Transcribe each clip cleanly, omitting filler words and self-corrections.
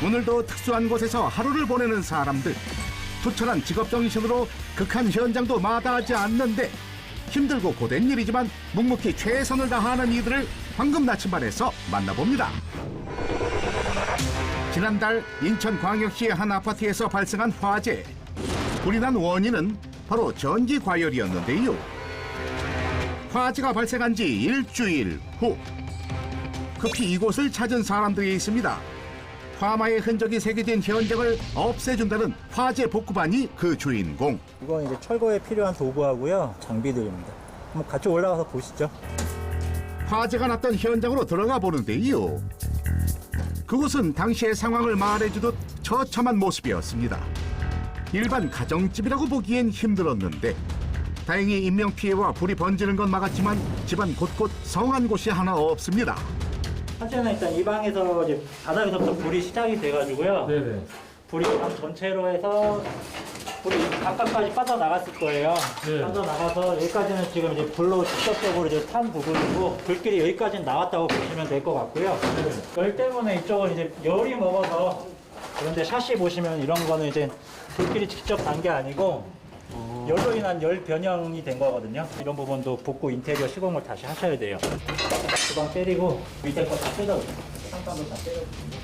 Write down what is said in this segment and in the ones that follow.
오늘도 특수한 곳에서 하루를 보내는 사람들. 투철한 직업정신으로 극한 현장도 마다하지 않는데 힘들고 고된 일이지만 묵묵히 최선을 다하는 이들을 황금 나침반에서 만나봅니다. 지난달 인천광역시의 한 아파트에서 발생한 화재. 불이 난 원인은 바로 전기 과열이었는데요. 화재가 발생한 지 일주일 후 급히 이곳을 찾은 사람들이 있습니다. 화마의 흔적이 새겨진 현장을 없애준다는 화재 복구반이 그 주인공. 이건 이제 철거에 필요한 도구하고요, 장비들입니다. 한번 같이 올라가서 보시죠. 화재가 났던 현장으로 들어가 보는데요. 그곳은 당시의 상황을 말해주듯 처참한 모습이었습니다. 일반 가정집이라고 보기엔 힘들었는데 다행히 인명피해와 불이 번지는 건 막았지만 집안 곳곳 성한 곳이 하나 없습니다. 화재는 일단 이 방에서 이제 바닥에서부터 불이 시작이 돼가지고요. 네네. 불이 방 전체로 해서 불이 바깥까지 빠져나갔을 거예요. 네. 빠져나가서 여기까지는 지금 이제 불로 직접적으로 이제 탄 부분이고 불길이 여기까지는 나왔다고 보시면 될 것 같고요. 열 때문에 이쪽은 이제 열이 먹어서 그런데 샤시 보시면 이런 거는 이제 불길이 직접 난 게 아니고 열로 인한 열 변형이 된 거거든요. 이런 부분도 복구 인테리어 시공을 다시 하셔야 돼요. 주방 때리고 밑에 거 다 뜯어주세요. 상판도 다 때려주세요.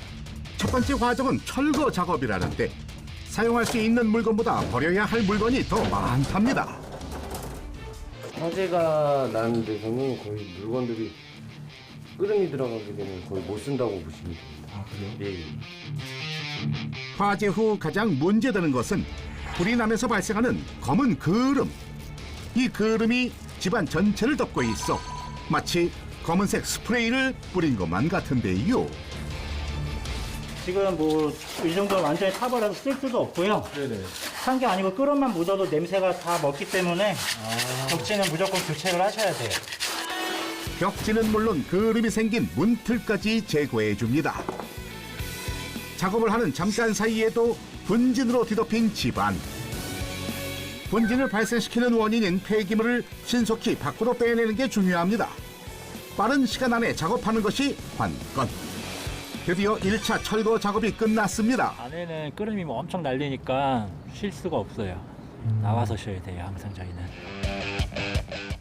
첫 번째 과정은 철거 작업이라는데 사용할 수 있는 물건보다 버려야 할 물건이 더 많답니다. 화재가 나는 데서는 거의 물건들이 끓음이 들어가게 되면 거의 못 쓴다고 보시면 됩니다. 아, 그래요? 예. 화재 후 가장 문제되는 것은 불이 나면서 발생하는 검은 그름. 이 그름이 집안 전체를 덮고 있어 마치 검은색 스프레이를 뿌린 것만 같은데요. 지금 뭐 이 정도는 완전히 타버려서 쓸 수도 없고요. 네네. 탄 게 아니고 끓음만 묻어도 냄새가 다 먹기 때문에 벽지는 무조건 교체를 하셔야 돼요. 벽지는 물론 그름이 생긴 문틀까지 제거해 줍니다. 작업을 하는 잠깐 사이에도 분진으로 뒤덮인 집안. 분진을 발생시키는 원인인 폐기물을 신속히 밖으로 빼내는 게 중요합니다. 빠른 시간 안에 작업하는 것이 관건. 드디어 1차 철거 작업이 끝났습니다. 안에는 끓음이 뭐 엄청 날리니까 쉴 수가 없어요. 나와서 쉬어야 돼요, 항상 저희는.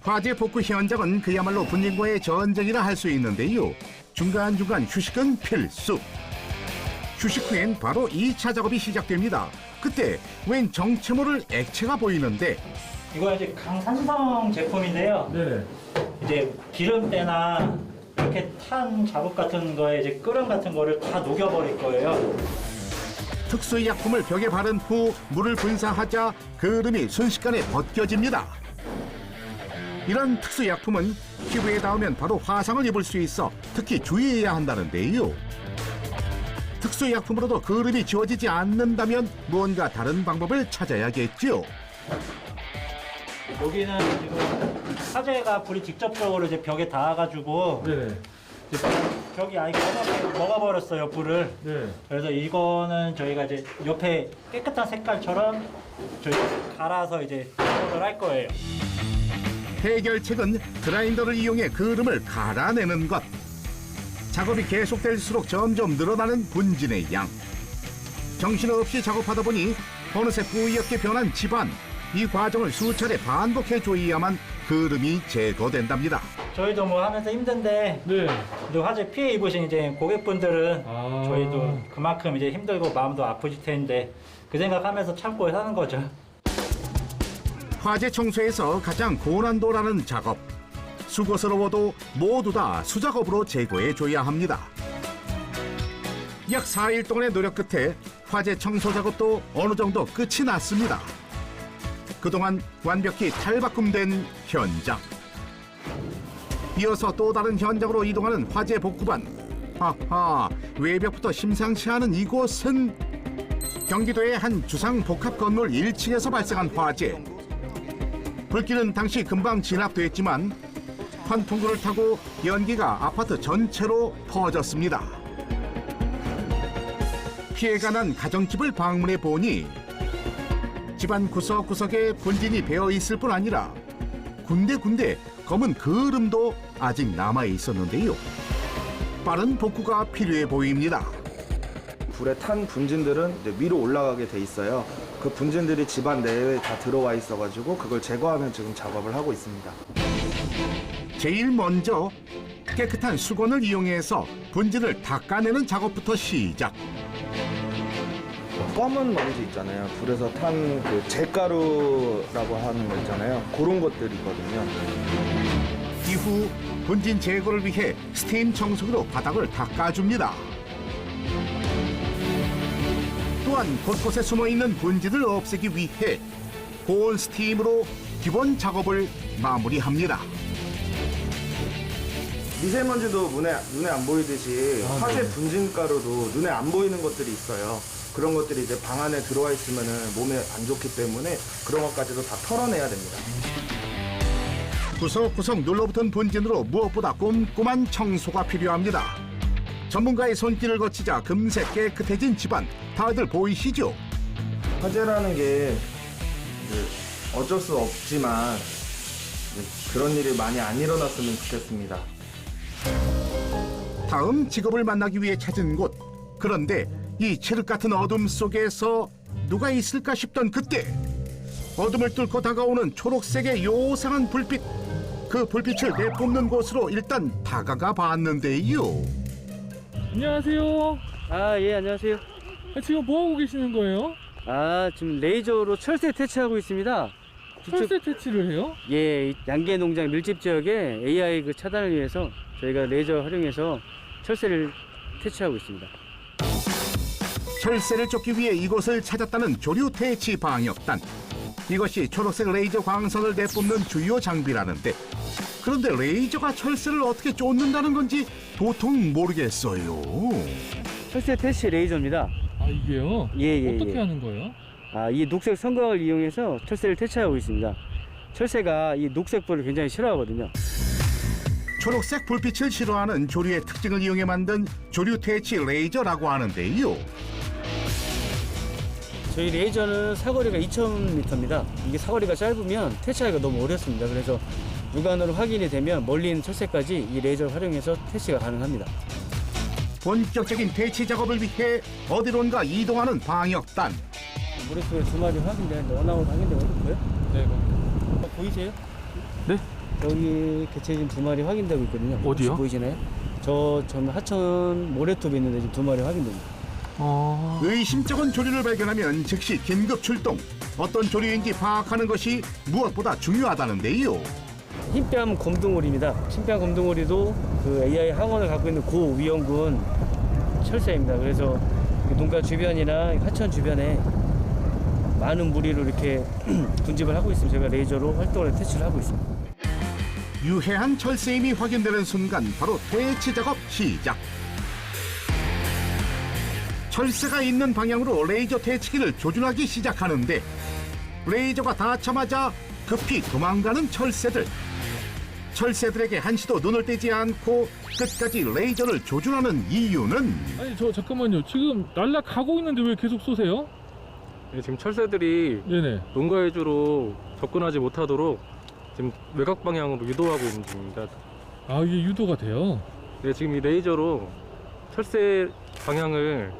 화재 복구 현장은 그야말로 분진과의 전쟁이라 할 수 있는데요. 중간중간 휴식은 필수. 휴식 후엔 바로 2차 작업이 시작됩니다. 그때 웬 정체 모를 액체가 보이는데 이거 이제 강산성 제품인데요. 네네. 이제 기름때나 이렇게 탄 자국 같은 거에 이제 끓음 같은 거를 다 녹여버릴 거예요. 특수약품을 벽에 바른 후 물을 분사하자 그름이 순식간에 벗겨집니다. 이런 특수약품은 피부에 닿으면 바로 화상을 입을 수 있어 특히 주의해야 한다는데요. 특수약품으로도 그름이 지워지지 않는다면 무언가 다른 방법을 찾아야겠죠. 여기는 지금 화재가 불이 직접적으로 이제 벽에 닿아가지고 네네. 이제 벽이 아예 먹어버렸어요, 불을. 네. 그래서 이거는 저희가 이제 옆에 깨끗한 색깔처럼 저희 갈아서 이제 작업을 할 거예요. 해결책은 그라인더를 이용해 그름을 갈아내는 것. 작업이 계속될수록 점점 늘어나는 분진의 양. 정신없이 작업하다 보니 어느새 뿌옇게 변한 집안. 이 과정을 수차례 반복해 줘야만 그름이 제거된답니다. 저희도 뭐 하면서 힘든데 네. 또 화재 피해 입으신 이제 고객분들은 아. 저희도 그만큼 이제 힘들고 마음도 아프실 텐데 그 생각하면서 참고 사는 거죠. 화재 청소에서 가장 고난도라는 작업. 수고스러워도 모두 다 수작업으로 제거해 줘야 합니다. 약 4일 동안의 노력 끝에 화재 청소 작업도 어느 정도 끝이 났습니다. 그동안 완벽히 탈바꿈된 현장. 이어서 또 다른 현장으로 이동하는 화재 복구반. 하하, 외벽부터 심상치 않은 이곳은 경기도의 한 주상 복합 건물 1층에서 발생한 화재. 불길은 당시 금방 진압됐지만 환풍구를 타고 연기가 아파트 전체로 퍼졌습니다. 피해가 난 가정집을 방문해 보니 집안 구석구석에 분진이 배어 있을 뿐 아니라 군데군데 검은 그름도 아직 남아 있었는데요. 빠른 복구가 필요해 보입니다. 불에 탄 분진들은 이제 위로 올라가게 돼 있어요. 그 분진들이 집안 내에 다 들어와 있어가지고 그걸 제거하는 지금 작업을 하고 있습니다. 제일 먼저 깨끗한 수건을 이용해서 분진을 닦아내는 작업부터 시작. 검은 먼지 있잖아요. 불에서 탄 그 잿가루라고 하는 거 있잖아요. 그런 것들이거든요. 이후 분진 제거를 위해 스팀 청소기로 바닥을 닦아줍니다. 또한 곳곳에 숨어있는 분진을 없애기 위해 고온 스팀으로 기본 작업을 마무리합니다. 미세먼지도 눈에 안 보이듯이 화재 분진가루도 눈에 안 보이는 것들이 있어요. 그런 것들이 이제 방 안에 들어와 있으면 몸에 안 좋기 때문에 그런 것까지도 다 털어내야 됩니다. 구석구석 눌러붙은 분진으로 무엇보다 꼼꼼한 청소가 필요합니다. 전문가의 손길을 거치자 금세 깨끗해진 집안, 다들 보이시죠? 화재라는 게 이제 어쩔 수 없지만 그런 일이 많이 안 일어났으면 좋겠습니다. 다음 직업을 만나기 위해 찾은 곳. 그런데 이 칠흑 같은 어둠 속에서 누가 있을까 싶던 그때 어둠을 뚫고 다가오는 초록색의 요상한 불빛. 그 불빛을 내뿜는 곳으로 일단 다가가 봤는데요. 안녕하세요. 아, 예, 안녕하세요. 지금 뭐 하고 계시는 거예요? 아, 지금 레이저로 철새 퇴치하고 있습니다. 철새 퇴치를 해요? 예, 양계 농장 밀집 지역에 AI 그 차단을 위해서 저희가 레이저 활용해서 철새를 퇴치하고 있습니다. 철새를 쫓기 위해 이곳을 찾았다는 조류 퇴치 방역단. 이것이 초록색 레이저 광선을 내뿜는 주요 장비라는데, 그런데 레이저가 철새를 어떻게 쫓는다는 건지 도통 모르겠어요. 철새 퇴치 레이저입니다. 아, 이게요? 예. 어떻게 하는 거예요? 아, 이 녹색 성광을 이용해서 철새를 퇴치하고 있습니다. 철새가 이 녹색 불을 굉장히 싫어하거든요. 초록색 불빛을 싫어하는 조류의 특징을 이용해 만든 조류 퇴치 레이저라고 하는데요. 저희 레이저는 사거리가 2,000m입니다. 이게 사거리가 짧으면 퇴치하기가 너무 어렵습니다. 그래서 육안으로 확인이 되면 멀리 있는 철새까지 이 레이저를 활용해서 퇴치가 가능합니다. 본격적인 퇴치 작업을 위해 어디론가 이동하는 방역단. 머릿속에 두 마리 확인되는데 원아웃 확인되고 있고요. 네. 보이세요? 네? 여기 개체 지금 두 마리 확인되고 있거든요. 어디요? 혹시 보이시나요? 저는 하천 모래톱에 있는데 지금 두 마리 확인됩니다. 의심쩍은 조류를 발견하면 즉시 긴급 출동. 어떤 조류인지 파악하는 것이 무엇보다 중요하다는데요. 흰뺨 곰둥오리입니다. 흰뺨 곰둥오리도 그 AI 항원을 갖고 있는 고위험군 철새입니다. 그래서 농가 주변이나 하천 주변에 많은 무리로 이렇게 군집을 하고 있습니다. 제가 레이저로 활동을 퇴치를 하고 있습니다. 유해한 철새임이 확인되는 순간 바로 퇴치 작업 시작. 철새가 있는 방향으로 레이저 퇴치기를 조준하기 시작하는데 레이저가 닿자마자 급히 도망가는 철새들. 철새들에게 한시도 눈을 떼지 않고 끝까지 레이저를 조준하는 이유는 아니, 저 잠깐만요. 지금 날아가고 있는데 왜 계속 쏘세요? 네, 지금 철새들이 네네. 농가해주로 접근하지 못하도록 지금 외곽 방향으로 유도하고 있는 중입니다. 아, 이게 유도가 돼요? 네, 지금 이 레이저로 철새 방향을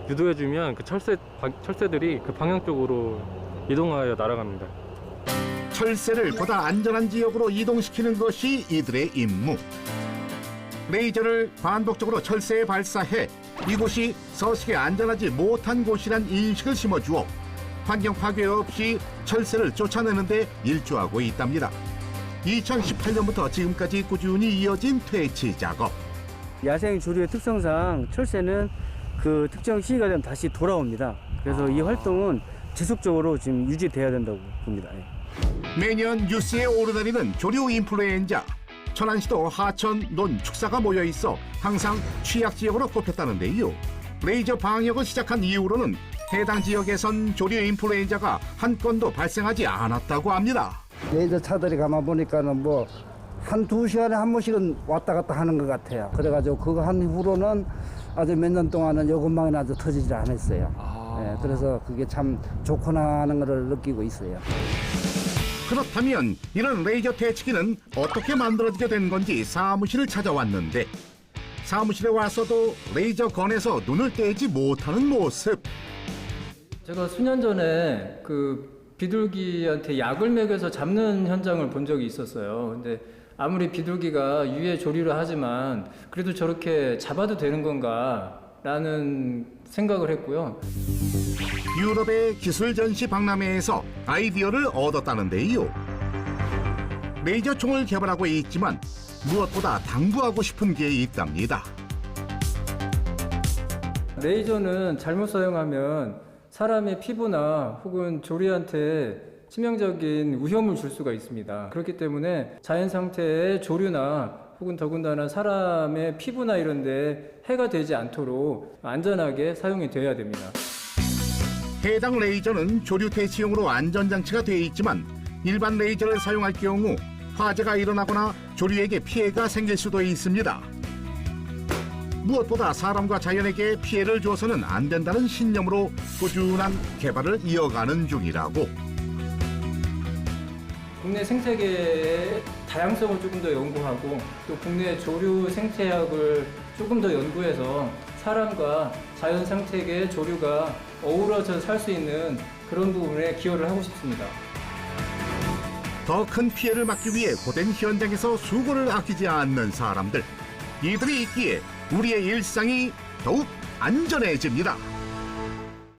유도해주면 그 철새들이 그 방향 쪽으로 이동하여 날아갑니다. 철새를 보다 안전한 지역으로 이동시키는 것이 이들의 임무. 레이저를 반복적으로 철새에 발사해 이곳이 서식에 안전하지 못한 곳이란 인식을 심어주어 환경 파괴 없이 철새를 쫓아내는 데 일조하고 있답니다. 2018년부터 지금까지 꾸준히 이어진 퇴치 작업. 야생 조류의 특성상 철새는 그 특정 시기가 되면 다시 돌아옵니다. 그래서 이 활동은 지속적으로 지금 유지돼야 된다고 봅니다. 매년 뉴스에 오르내리는 조류 인플루엔자. 천안시도 하천, 논, 축사가 모여 있어 항상 취약 지역으로 꼽혔다는데요. 레이저 방역을 시작한 이후로는 해당 지역에선 조류 인플루엔자가 한 건도 발생하지 않았다고 합니다. 레이저 차들이 가만 보니까는 뭐 한두 시간에 한 번씩은 왔다 갔다 하는 것 같아요. 그래가지고 그거 한 후로는 아주 몇 년 동안은 요 근방에는 아주 터지질 않았어요. 예, 그래서 그게 참 좋구나 하는 것을 느끼고 있어요. 그렇다면 이런 레이저 퇴치기는 어떻게 만들어지게 된 건지 사무실을 찾아왔는데 사무실에 와서도 레이저 건에서 눈을 떼지 못하는 모습. 제가 수년 전에 그 비둘기한테 약을 먹여서 잡는 현장을 본 적이 있었어요. 근데 아무리 비둘기가 유해 조리를 하지만 그래도 저렇게 잡아도 되는 건가 라는 생각을 했고요. 유럽의 기술 전시 박람회에서 아이디어를 얻었다는데요. 레이저 총을 개발하고 있지만 무엇보다 당부하고 싶은 게 있답니다. 레이저는 잘못 사용하면 사람의 피부나 혹은 조리한테 치명적인 위험을 줄 수가 있습니다. 그렇기 때문에 자연 상태의 조류나 혹은 더군다나 사람의 피부나 이런 데 해가 되지 않도록 안전하게 사용이 돼야 됩니다. 해당 레이저는 조류 퇴치용으로 안전장치가 되어 있지만 일반 레이저를 사용할 경우 화재가 일어나거나 조류에게 피해가 생길 수도 있습니다. 무엇보다 사람과 자연에게 피해를 줘서는 안 된다는 신념으로 꾸준한 개발을 이어가는 중이라고. 국내 생태계의 다양성을 조금 더 연구하고 또 국내 조류 생태학을 조금 더 연구해서 사람과 자연 생태계의 조류가 어우러져 살 수 있는 그런 부분에 기여를 하고 싶습니다. 더 큰 피해를 막기 위해 고된 현장에서 수고를 아끼지 않는 사람들. 이들이 있기에 우리의 일상이 더욱 안전해집니다.